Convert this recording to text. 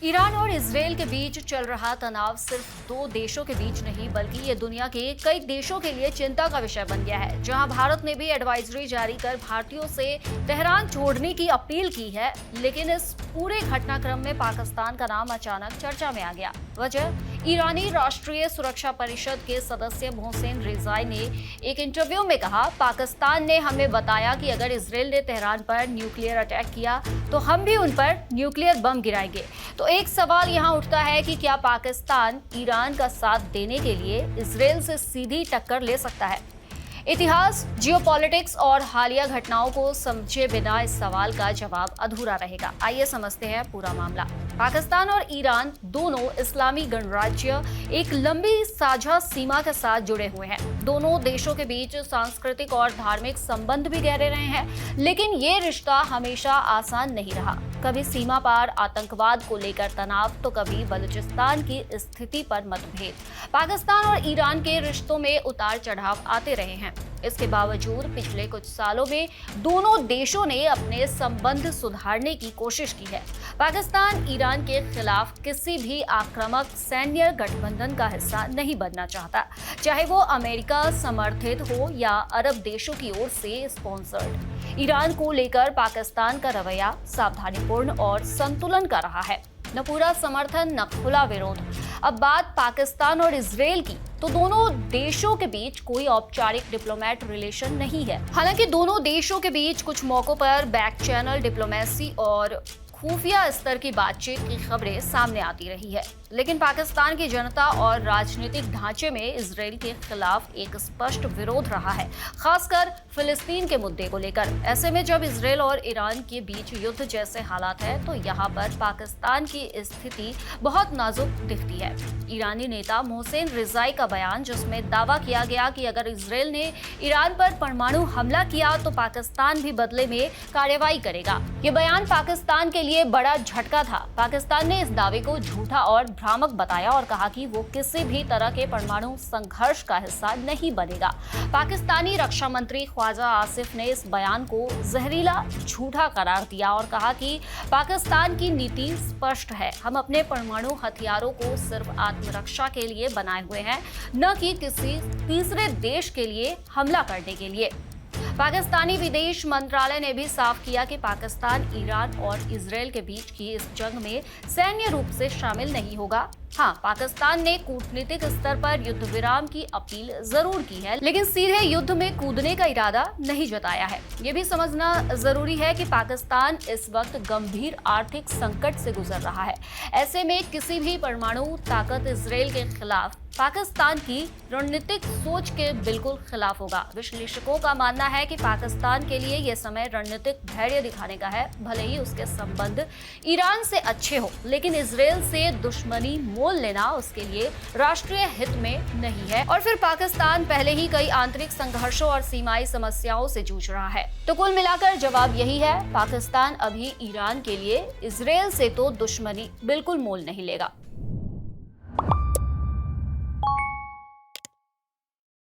Iran और Israel के बीच चल रहा तनाव सिर्फ दो देशों के बीच नहीं बल्कि ये दुनिया के कई देशों के लिए चिंता का विषय बन गया है। जहां भारत ने भी एडवाइजरी जारी कर भारतीयों से तेहरान छोड़ने की अपील की है, लेकिन इस पूरे घटनाक्रम में पाकिस्तान का नाम अचानक चर्चा में आ गया। वजह ईरानी राष्ट्रीय सुरक्षा परिषद के सदस्य मोहसेन रिजाई ने एक इंटरव्यू में कहा, पाकिस्तान ने हमें बताया कि अगर इजरायल ने तेहरान पर न्यूक्लियर अटैक किया तो हम भी उन पर न्यूक्लियर बम गिराएंगे। तो एक सवाल यहाँ उठता है कि क्या पाकिस्तान ईरान का साथ देने के लिए इजरायल से सीधी टक्कर ले सकता है? इतिहास, जियोपॉलिटिक्स और हालिया घटनाओं को समझे बिना इस सवाल का जवाब अधूरा रहेगा। आइए समझते हैं पूरा मामला। पाकिस्तान और ईरान दोनों इस्लामी गणराज्य एक लंबी साझा सीमा के साथ जुड़े हुए हैं। दोनों देशों के बीच सांस्कृतिक और धार्मिक संबंध भी गहरे रहे हैं, लेकिन ये रिश्ता हमेशा आसान नहीं रहा। कभी सीमा पार आतंकवाद को लेकर तनाव तो कभी बलूचिस्तान की स्थिति पर मतभेद। पाकिस्तान और ईरान के रिश्तों में उतार चढ़ाव आते रहे हैं। इसके बावजूद पिछले कुछ सालों में दोनों देशों ने अपने संबंध सुधारने की कोशिश की है। पाकिस्तान ईरान के खिलाफ किसी भी आक्रामक सैन्य गठबंधन का हिस्सा नहीं बनना चाहता, चाहे वो अमेरिका समर्थित हो या अरब देशों की ओर से स्पॉन्सर्ड। ईरान को लेकर पाकिस्तान का रवैया सावधानीपूर्ण और संतुलन का रहा है, न पूरा समर्थन न खुला विरोध। अब बात पाकिस्तान और इजरायल की, तो दोनों देशों के बीच कोई औपचारिक डिप्लोमेट रिलेशन नहीं है। हालांकि दोनों देशों के बीच कुछ मौकों पर बैक चैनल डिप्लोमेसी और खुफिया स्तर की बातचीत की खबरें सामने आती रही है, लेकिन पाकिस्तान की जनता और राजनीतिक ढांचे में इजरायल के खिलाफ एक स्पष्ट विरोध रहा है, खासकर फिलिस्तीन के मुद्दे को लेकर। ऐसे में जब इजरायल और ईरान के बीच युद्ध जैसे हालात है, तो यहाँ पर पाकिस्तान की स्थिति बहुत नाजुक दिखती है। ईरानी नेता मोहसेन रिजाई का बयान, जिसमें दावा किया गया कि अगर इजरायल ने ईरान पर परमाणु हमला किया तो पाकिस्तान भी बदले में कार्रवाई करेगा। ये बयान पाकिस्तान के लिए बड़ा झटका था। पाकिस्तान ने इस दावे को झूठा और भ्रामक बताया और कहा कि वो किसी भी तरह के परमाणु संघर्ष का हिस्सा नहीं बनेगा। पाकिस्तानी रक्षा मंत्री ख्वाजा आसिफ ने इस बयान को जहरीला झूठा करार दिया और कहा कि पाकिस्तान की नीति स्पष्ट है, हम अपने परमाणु हथियारों को सिर्फ आत्मरक्षा के लिए बनाए हुए हैं, न कि किसी तीसरे देश के लिए हमला करने के लिए। पाकिस्तानी विदेश मंत्रालय ने भी साफ किया कि पाकिस्तान ईरान और इजरायल के बीच की इस जंग में सैन्य रूप से शामिल नहीं होगा। हाँ, पाकिस्तान ने कूटनीतिक स्तर पर युद्ध विराम की अपील जरूर की है, लेकिन सीधे युद्ध में कूदने का इरादा नहीं जताया है। ये भी समझना जरूरी है कि पाकिस्तान इस वक्त गंभीर आर्थिक संकट से गुजर रहा है। ऐसे में किसी भी परमाणु ताकत इजरायल के खिलाफ पाकिस्तान की रणनीतिक सोच के बिल्कुल खिलाफ होगा। विश्लेषकों का मानना है कि पाकिस्तान के लिए यह समय रणनीतिक धैर्य दिखाने का है। भले ही उसके संबंध ईरान से अच्छे हो, लेकिन इजरायल से दुश्मनी मोल लेना उसके लिए राष्ट्रीय हित में नहीं है। और फिर पाकिस्तान पहले ही कई आंतरिक संघर्षों और सीमाई समस्याओं से जूझ रहा है। तो कुल मिलाकर जवाब यही है, पाकिस्तान अभी ईरान के लिए इजरायल से तो दुश्मनी बिल्कुल मोल नहीं लेगा।